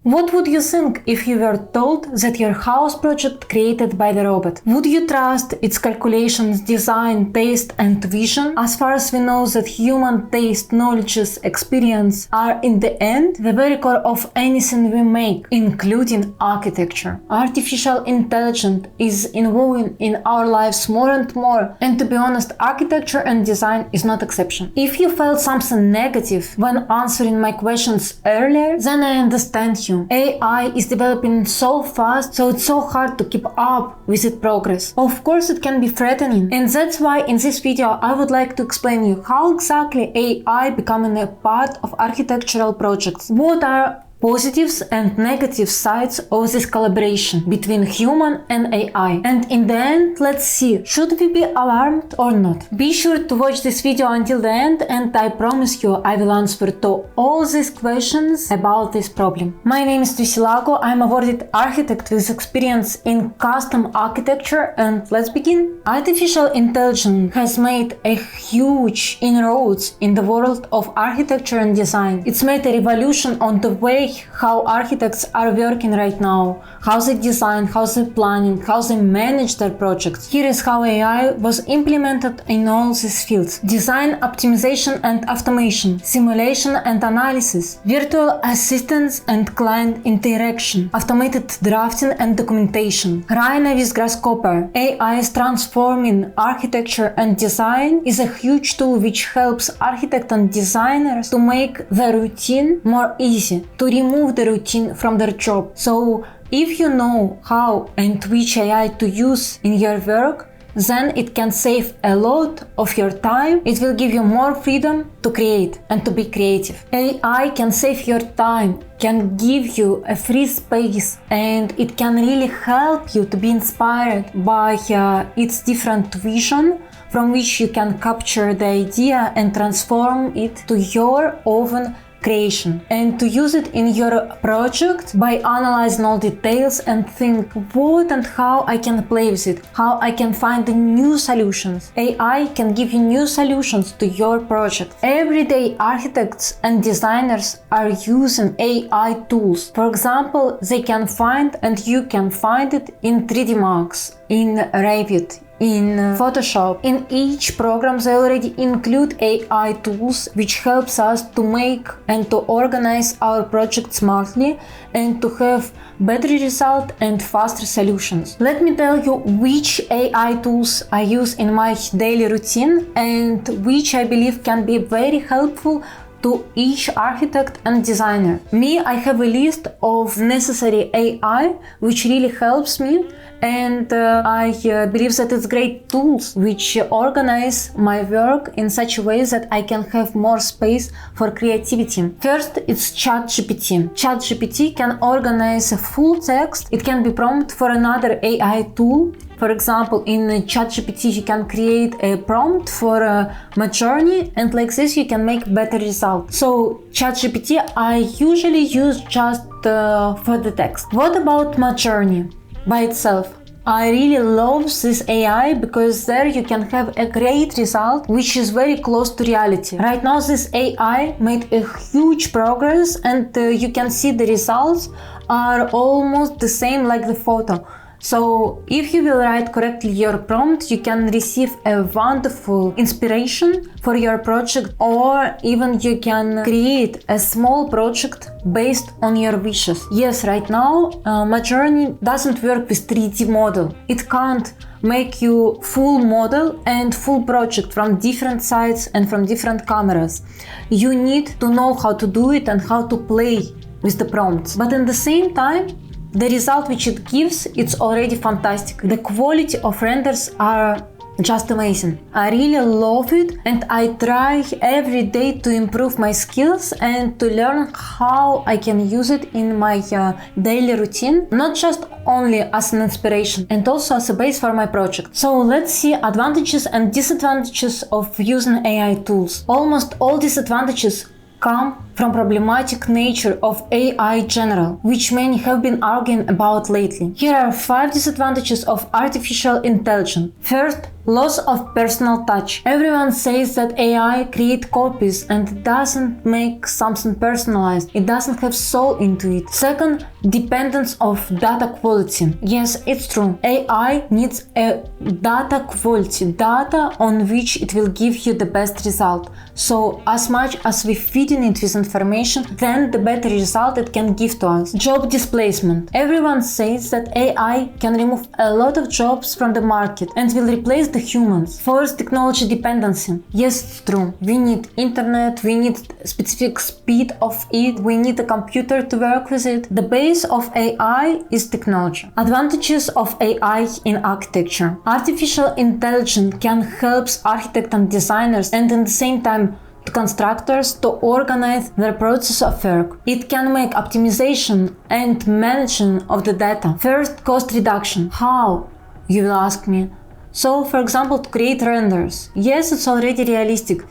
What would you think if you were told that your house project created by the robot? Would you trust its calculations, design, taste and vision? As far as we know that human taste, knowledge, experience are in the end the very core of anything we make, including architecture. Artificial intelligence is involved in our lives more and more, and to be honest, architecture and design is not exception. If you felt something negative when answering my questions earlier, then I understand you. AI is developing so fast, so it's so hard to keep up with its progress. Of course, it can be threatening, and that's why in this video I would like to explain you how exactly AI becoming a part of architectural projects. What are positives and negative sides of this collaboration between human and AI. And in the end, let's see, should we be alarmed or not? Be sure to watch this video until the end, and I promise you I will answer to all these questions about this problem. My name is Tusilago, I'm awarded architect with experience in custom architecture, and let's begin. Artificial intelligence has made a huge inroads in the world of architecture and design. It's made a revolution on the way how architects are working right now, how they design, how they planning, how they manage their projects. Here is how AI was implemented in all these fields: design, optimization and automation, simulation and analysis, virtual assistants and client interaction, automated drafting and documentation. Rhino with Grasshopper. AI is transforming architecture and design is a huge tool which helps architects and designers to make the routine more easy, to remove the routine from their job. So if you know how and which AI to use in your work, then it can save a lot of your time. It will give you more freedom to create and to be creative. AI can save your time, can give you a free space, and it can really help you to be inspired by its different vision, from which you can capture the idea and transform it to your own creation, and to use it in your project by analyzing all details and think what and how I can play with it, how I can find the new solutions. AI can give you new solutions to your project. Everyday architects and designers are using AI tools. For example, they can find, and you can find it in 3D Max, in Revit, in Photoshop. In each program they already include AI tools which helps us to make and to organize our project smartly and to have better result and faster solutions. Let me tell you which AI tools I use in my daily routine and which I believe can be very helpful to each architect and designer. Me, I have a list of necessary AI which really helps me, and I believe that it's great tools which organize my work in such a way that I can have more space for creativity. First, it's ChatGPT. ChatGPT can organize a full text. It can be prompt for another AI tool. For example, in ChatGPT you can create a prompt for a journey, and like this you can make better results. So ChatGPT I usually use just for the text. What about Midjourney by itself? I really love this AI because there you can have a great result which is very close to reality. Right now this AI made a huge progress, and you can see the results are almost the same like the photo. So if you will write correctly your prompt, you can receive a wonderful inspiration for your project, or even you can create a small project based on your wishes. Yes, right now Midjourney doesn't work with 3D model. It can't make you full model and full project from different sides and from different cameras. You need to know how to do it and how to play with the prompts. But at the same time, the result which it gives, it's already fantastic. The quality of renders are just amazing. I really love it, and I try every day to improve my skills and to learn how I can use it in my daily routine, not just only as an inspiration, and also as a base for my project. So let's see advantages and disadvantages of using AI tools. Almost all disadvantages come from problematic nature of AI general, which many have been arguing about lately. Here are 5 disadvantages of artificial intelligence. First, Loss of personal touch. Everyone says that AI creates copies and it doesn't make something personalized. It doesn't have soul into it. Second, dependence of data quality. Yes, it's true. AI needs a data quality, data on which it will give you the best result. So as much as we feed in it with information, then the better result it can give to us. Job displacement. Everyone says that AI can remove a lot of jobs from the market and will replace the humans. Fourth, technology dependency. Yes, it's true. We need internet, we need specific speed of it, we need a computer to work with it. The base of AI is technology. Advantages of AI in architecture. Artificial intelligence can help architects and designers and at the same time to constructors to organize their process of work. It can make optimization and management of the data. First, cost reduction. How? You will ask me. So, for example, to create renders. Yes, it's already realistic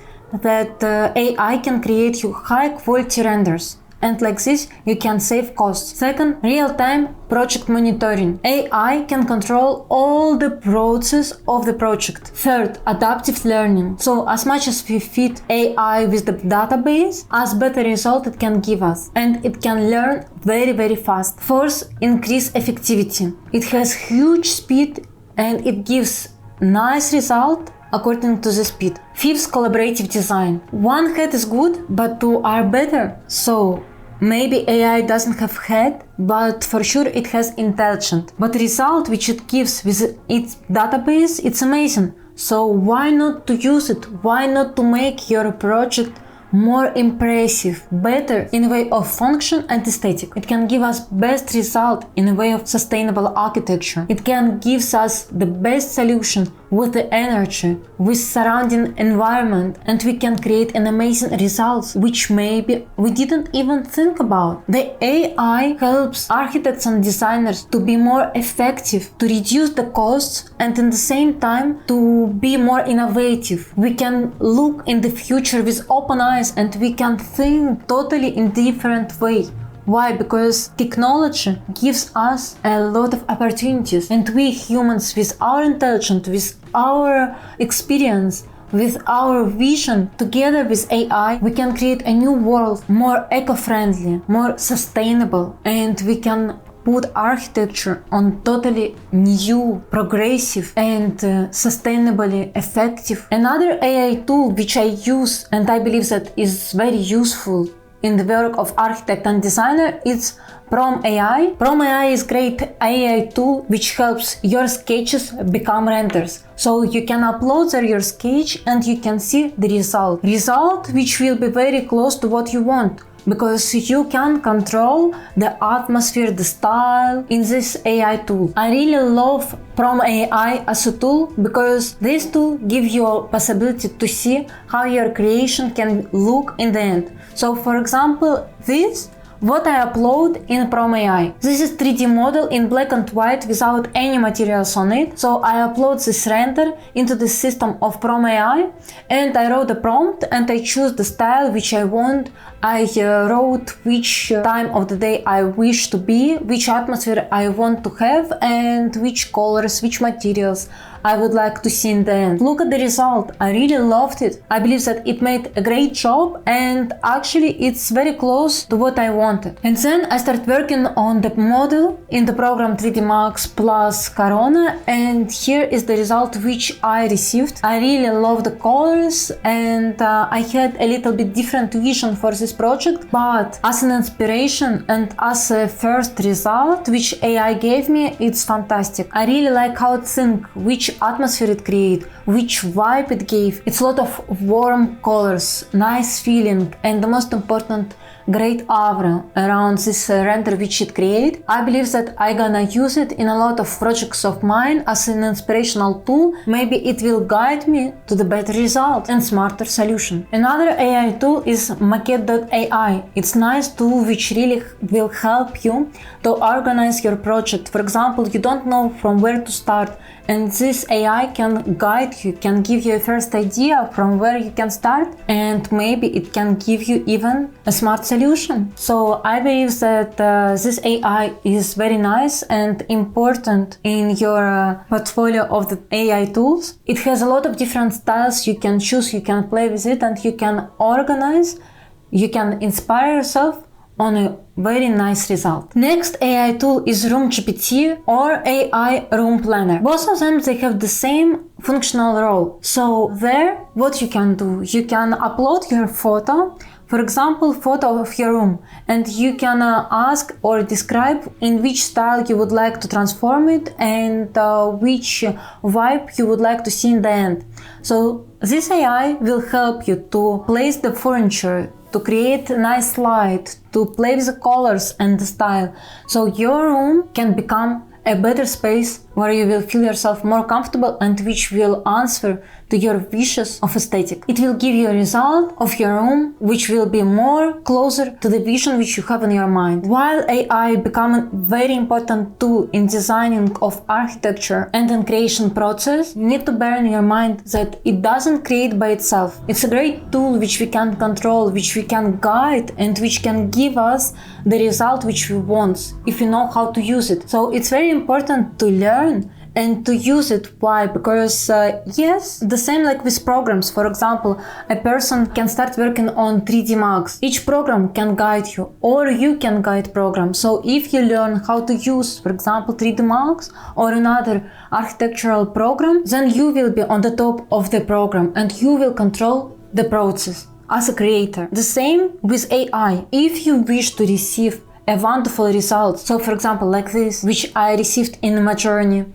that AI can create you high quality renders. And like this, you can save costs. Second, real-time project monitoring. AI can control all the process of the project. Third, adaptive learning. So as much as we feed AI with the database, as better result it can give us. And it can learn very, very fast. Fourth, increase effectivity. It has huge speed and it gives nice result according to the speed. Fifth, collaborative design. One head is good, but two are better. So maybe AI doesn't have head, but for sure it has intelligence. But the result which it gives with its database, it's amazing. So why not to use it? Why not to make your project more impressive, better in a way of function and aesthetic? It can give us best result in a way of sustainable architecture. It can give us the best solution with the energy, with surrounding environment, and we can create an amazing results which maybe we didn't even think about. The AI helps architects and designers to be more effective, to reduce the costs, and at the same time to be more innovative. We can look in the future with open eyes and we can think totally in different way. Why? Because technology gives us a lot of opportunities, and we humans with our intelligence, with our experience, with our vision, together with AI, we can create a new world, more eco-friendly, more sustainable, and we can put architecture on totally new, progressive and sustainably effective. Another AI tool which I use and I believe that is very useful in the work of architect and designer is Prom AI. Prom AI is great AI tool which helps your sketches become renders. So you can upload there your sketch and you can see the result. Result which will be very close to what you want, because you can control the atmosphere, the style in this AI tool. I really love Prom AI as a tool because this tool gives you a possibility to see how your creation can look in the end. So for example, this what I upload in Prom AI. This is 3D model in black and white without any materials on it. So I upload this render into the system of Prom AI and I wrote a prompt and I choose the style which I want. I wrote which time of the day I wish to be, which atmosphere I want to have, and which colors, which materials I would like to see in the end. Look at the result. I really loved it. I believe that it made a great job and actually it's very close to what I wanted. And then I started working on the model in the program 3D Max plus Corona, and here is the result which I received. I really love the colors and I had a little bit different vision for this project, but as an inspiration and as a first result which AI gave me, it's fantastic. I really like how it thinks, which atmosphere it created, which vibe it gave. It's a lot of warm colors, nice feeling, and the most important, great aura around this render which it created. I believe that I'm gonna use it in a lot of projects of mine as an inspirational tool. Maybe it will guide me to the better result and smarter solution. Another AI tool is Maquette.ai. It's a nice tool which really will help you to organize your project. For example, you don't know from where to start, and this AI can guide you, can give you a first idea from where you can start, and maybe it can give you even a smart solution solution. So I believe that this AI is very nice and important in your portfolio of the AI tools. It has a lot of different styles you can choose, you can play with it, and you can organize, you can inspire yourself on a very nice result. Next AI tool is Room GPT or AI Room Planner. Both of them, they have the same functional role. So there, what you can do, you can upload your photo, for example, photo of your room, and you can ask or describe in which style you would like to transform it and which vibe you would like to see in the end. So this AI will help you to place the furniture, to create a nice light, to play with the colors and the style. So your room can become a better space where you will feel yourself more comfortable and which will answer to your wishes of aesthetic. It will give you a result of your room which will be more closer to the vision which you have in your mind. While AI become a very important tool in designing of architecture and in creation process, you need to bear in your mind that it doesn't create by itself. It's a great tool which we can control, which we can guide, and which can give us the result which we want if we know how to use it. So it's very important to learn and to use it. Why? Because yes, the same like with programs. For example, a person can start working on 3D Max. Each program can guide you, or you can guide programs. So if you learn how to use, for example, 3D Max or another architectural program, then you will be on the top of the program and you will control the process as a creator. The same with AI. If you wish to receive a wonderful result, so for example like this, which I received in my journey,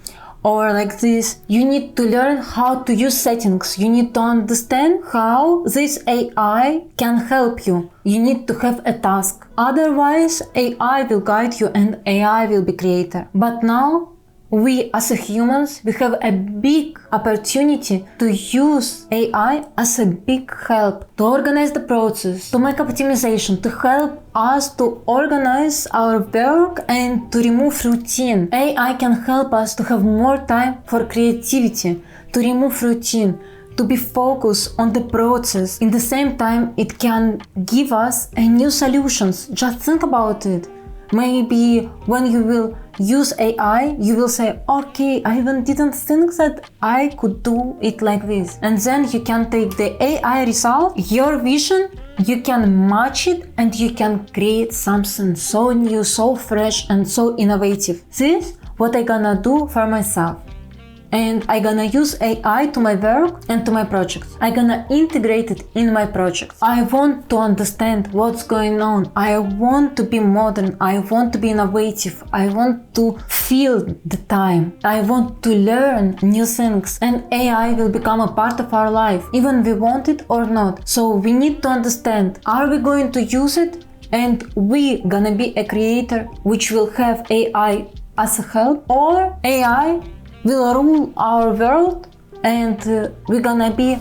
or like this, you need to learn how to use settings. You need to understand how this AI can help you. You need to have a task. Otherwise, AI will guide you and AI will be creator. But now, we as humans, we have a big opportunity to use AI as a big help to organize the process, to make optimization, to help us to organize our work and to remove routine. AI can help us to have more time for creativity, to remove routine, to be focused on the process. In the same time, it can give us a new solutions. Just think about it. Maybe when you will use AI, you will say, okay, I even didn't think that I could do it like this. And then you can take the AI result, your vision, you can match it and you can create something so new, so fresh and so innovative. This is what I'm gonna do for myself. And I'm gonna use AI to my work and to my projects. I'm gonna integrate it in my projects. I want to understand what's going on. I want to be modern. I want to be innovative. I want to feel the time. I want to learn new things. And AI will become a part of our life, even we want it or not. So we need to understand, are we going to use it? And we gonna be a creator which will have AI as a help, or AI will rule our world and we're gonna be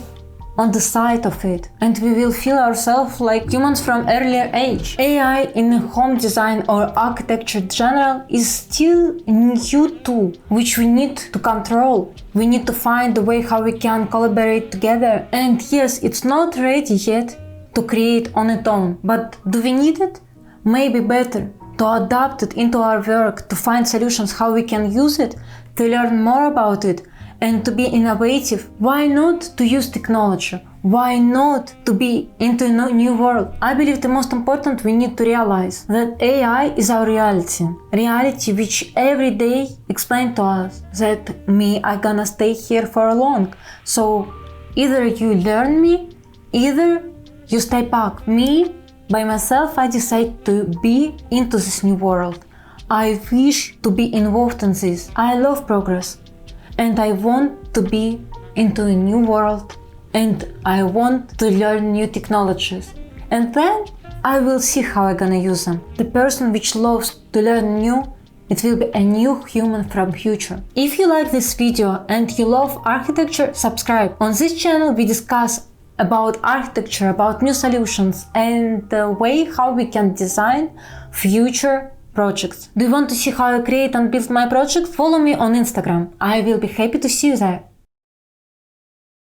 on the side of it and we will feel ourselves like humans from earlier age. AI in home design or architecture in general is still a new tool which we need to control. We need to find a way how we can collaborate together. And yes, it's not ready yet to create on its own, but do we need it? Maybe better to adapt it into our work, to find solutions how we can use it, to learn more about it and to be innovative. Why not to use technology? Why not to be into a new world? I believe the most important we need to realize that AI is our reality. Reality which every day explain to us that I'm gonna stay here for long. So either you learn me, either you stay back. Me, by myself, I decide to be into this new world. I wish to be involved in this. I love progress and I want to be into a new world and I want to learn new technologies. And then I will see how I'm gonna use them. The person which loves to learn new, it will be a new human from future. If you like this video and you love architecture, subscribe. On this channel we discuss about architecture, about new solutions and the way how we can design future projects. Do you want to see how I create and build my projects? Follow me on Instagram. I will be happy to see you there.